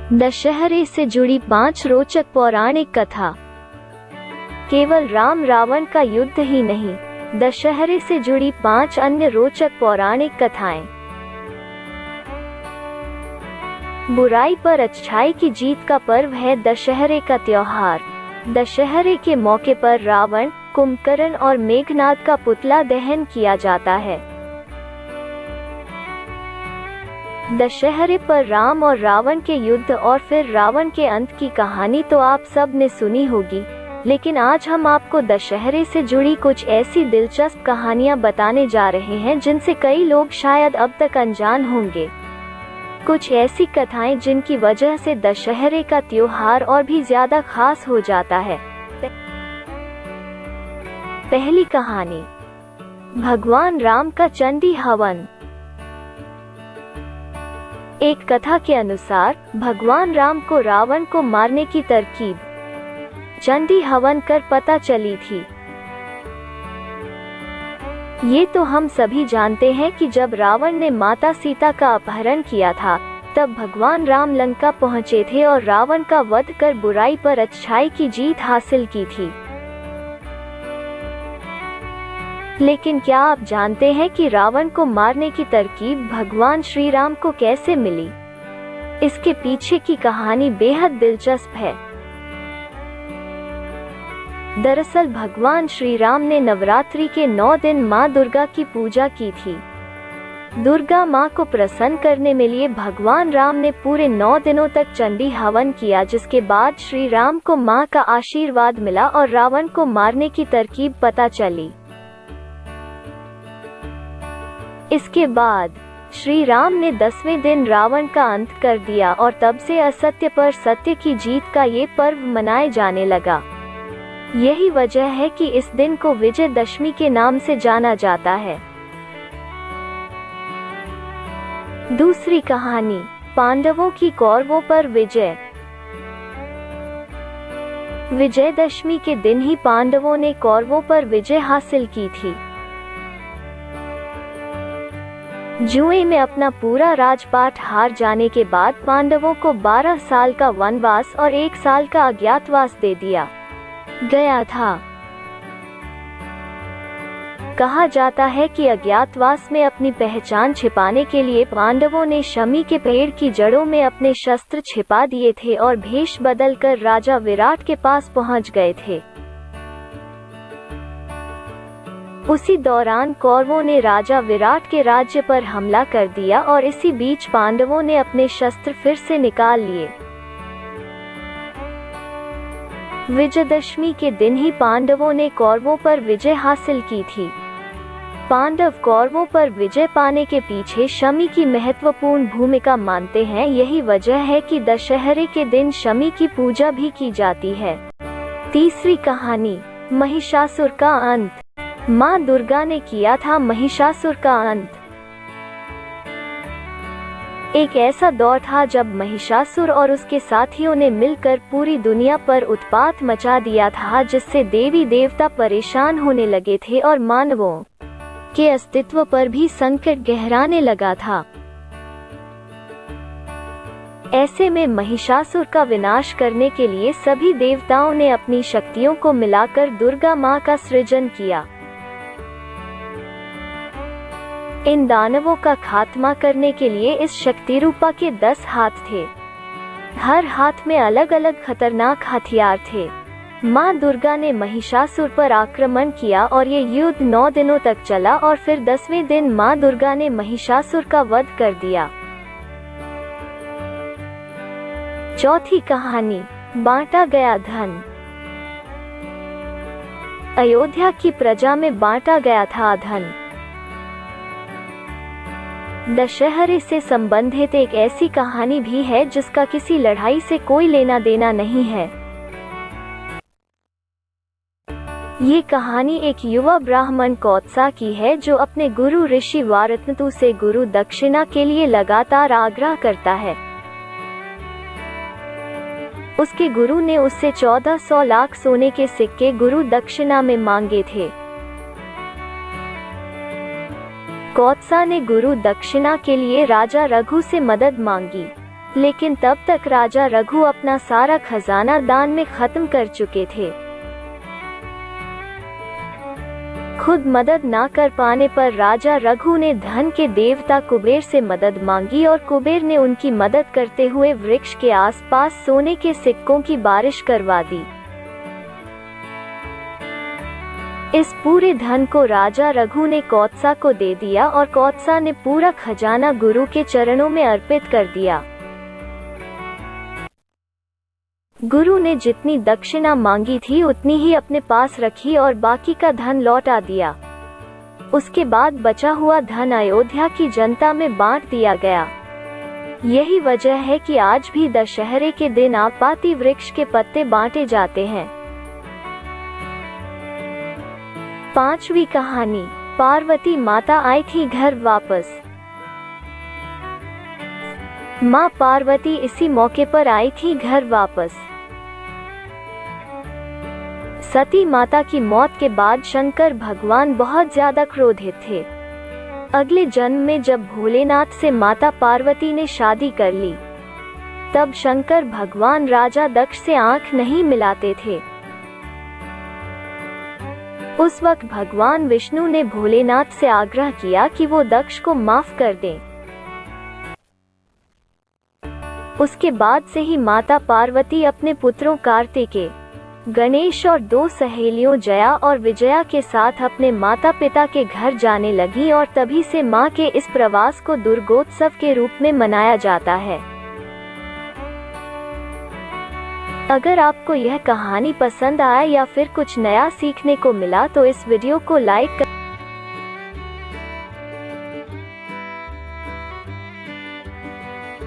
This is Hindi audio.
दशहरे से जुड़ी 5 रोचक पौराणिक कथा। केवल राम रावण का युद्ध ही नहीं, दशहरे से जुड़ी 5 अन्य रोचक पौराणिक कथाएं। बुराई पर अच्छाई की जीत का पर्व है दशहरे का त्योहार। दशहरे के मौके पर रावण, कुंभकर्ण और मेघनाद का पुतला दहन किया जाता है। दशहरे पर राम और रावण के युद्ध और फिर रावण के अंत की कहानी तो आप सब ने सुनी होगी, लेकिन आज हम आपको दशहरे से जुड़ी कुछ ऐसी दिलचस्प कहानियां बताने जा रहे हैं जिनसे कई लोग शायद अब तक अनजान होंगे। कुछ ऐसी कथाएं जिनकी वजह से दशहरे का त्योहार और भी ज्यादा खास हो जाता है। पहली कहानी, भगवान राम का चंडी हवन। एक कथा के अनुसार भगवान राम को रावण को मारने की तरकीब चंडी हवन कर पता चली थी। ये तो हम सभी जानते हैं कि जब रावण ने माता सीता का अपहरण किया था, तब भगवान राम लंका पहुंचे थे और रावण का वध कर बुराई पर अच्छाई की जीत हासिल की थी। लेकिन क्या आप जानते हैं कि रावण को मारने की तरकीब भगवान श्री राम को कैसे मिली? इसके पीछे की कहानी बेहद दिलचस्प है। दरअसल भगवान श्री राम ने नवरात्रि के 9 दिन माँ दुर्गा की पूजा की थी। दुर्गा माँ को प्रसन्न करने में लिए भगवान राम ने पूरे 9 दिनों तक चंडी हवन किया, जिसके बाद श्री राम को माँ का आशीर्वाद मिला और रावण को मारने की तरकीब पता चली। इसके बाद श्री राम ने 10वें दिन रावण का अंत कर दिया और तब से असत्य पर सत्य की जीत का ये पर्व मनाए जाने लगा। यही वजह है कि इस दिन को विजयदशमी के नाम से जाना जाता है। दूसरी कहानी, पांडवों की कौरवों पर विजय। विजयदशमी के दिन ही पांडवों ने कौरवों पर विजय हासिल की थी। जुए में अपना पूरा राजपाट हार जाने के बाद पांडवों को 12 साल का वनवास और 1 साल का अज्ञातवास दे दिया गया था। कहा जाता है कि अज्ञातवास में अपनी पहचान छिपाने के लिए पांडवों ने शमी के पेड़ की जड़ों में अपने शस्त्र छिपा दिए थे और भेष बदलकर राजा विराट के पास पहुंच गए थे। उसी दौरान कौरवों ने राजा विराट के राज्य पर हमला कर दिया और इसी बीच पांडवों ने अपने शस्त्र फिर से निकाल लिए। विजयदशमी के दिन ही पांडवों ने कौरवों पर विजय हासिल की थी। पांडव कौरवों पर विजय पाने के पीछे शमी की महत्वपूर्ण भूमिका मानते हैं। यही वजह है कि दशहरे के दिन शमी की पूजा भी की जाती है। तीसरी कहानी, महिषासुर का अंत। माँ दुर्गा ने किया था महिषासुर का अंत। एक ऐसा दौर था जब महिषासुर और उसके साथियों ने मिलकर पूरी दुनिया पर उत्पात मचा दिया था, जिससे देवी देवता परेशान होने लगे थे और मानवों के अस्तित्व पर भी संकट गहराने लगा था। ऐसे में महिषासुर का विनाश करने के लिए सभी देवताओं ने अपनी शक्तियों को मिलाकर दुर्गा माँ का सृजन किया। इन दानवों का खात्मा करने के लिए इस शक्ति रूपा के 10 हाथ थे। हर हाथ में अलग अलग खतरनाक हथियार थे। माँ दुर्गा ने महिषासुर पर आक्रमण किया और ये युद्ध 9 दिनों तक चला और फिर 10वें दिन माँ दुर्गा ने महिषासुर का वध कर दिया। चौथी कहानी, बांटा गया धन। अयोध्या की प्रजा में बांटा गया था धन। दशहरे से संबंधित एक ऐसी कहानी भी है जिसका किसी लड़ाई से कोई लेना देना नहीं है। ये कहानी एक युवा ब्राह्मण कौत्सा की है, जो अपने गुरु ऋषि वारतन्तु से गुरु दक्षिणा के लिए लगातार आग्रह करता है। उसके गुरु ने उससे 1400 लाख सोने के सिक्के गुरु दक्षिणा में मांगे थे। कौत्सा ने गुरु दक्षिणा के लिए राजा रघु से मदद मांगी, लेकिन तब तक राजा रघु अपना सारा खजाना दान में खत्म कर चुके थे। खुद मदद ना कर पाने पर राजा रघु ने धन के देवता कुबेर से मदद मांगी और कुबेर ने उनकी मदद करते हुए वृक्ष के आसपास सोने के सिक्कों की बारिश करवा दी। इस पूरे धन को राजा रघु ने कौत्सा को दे दिया और कौत्सा ने पूरा खजाना गुरु के चरणों में अर्पित कर दिया। गुरु ने जितनी दक्षिणा मांगी थी उतनी ही अपने पास रखी और बाकी का धन लौटा दिया। उसके बाद बचा हुआ धन अयोध्या की जनता में बांट दिया गया। यही वजह है कि आज भी दशहरे के दिन आपाती वृक्ष के पत्ते बांटे जाते हैं। 5वीं कहानी, पार्वती माता आई थी घर वापस। माँ पार्वती इसी मौके पर आई थी घर वापस। सती माता की मौत के बाद शंकर भगवान बहुत ज्यादा क्रोधित थे। अगले जन्म में जब भोलेनाथ से माता पार्वती ने शादी कर ली, तब शंकर भगवान राजा दक्ष से आंख नहीं मिलाते थे। उस वक्त भगवान विष्णु ने भोलेनाथ से आग्रह किया कि वो दक्ष को माफ कर दें। उसके बाद से ही माता पार्वती अपने पुत्रों कार्तिकेय, गणेश और 2 सहेलियों जया और विजया के साथ अपने माता पिता के घर जाने लगी और तभी से मां के इस प्रवास को दुर्गोत्सव के रूप में मनाया जाता है। अगर आपको यह कहानी पसंद आया या फिर कुछ नया सीखने को मिला तो इस वीडियो को लाइक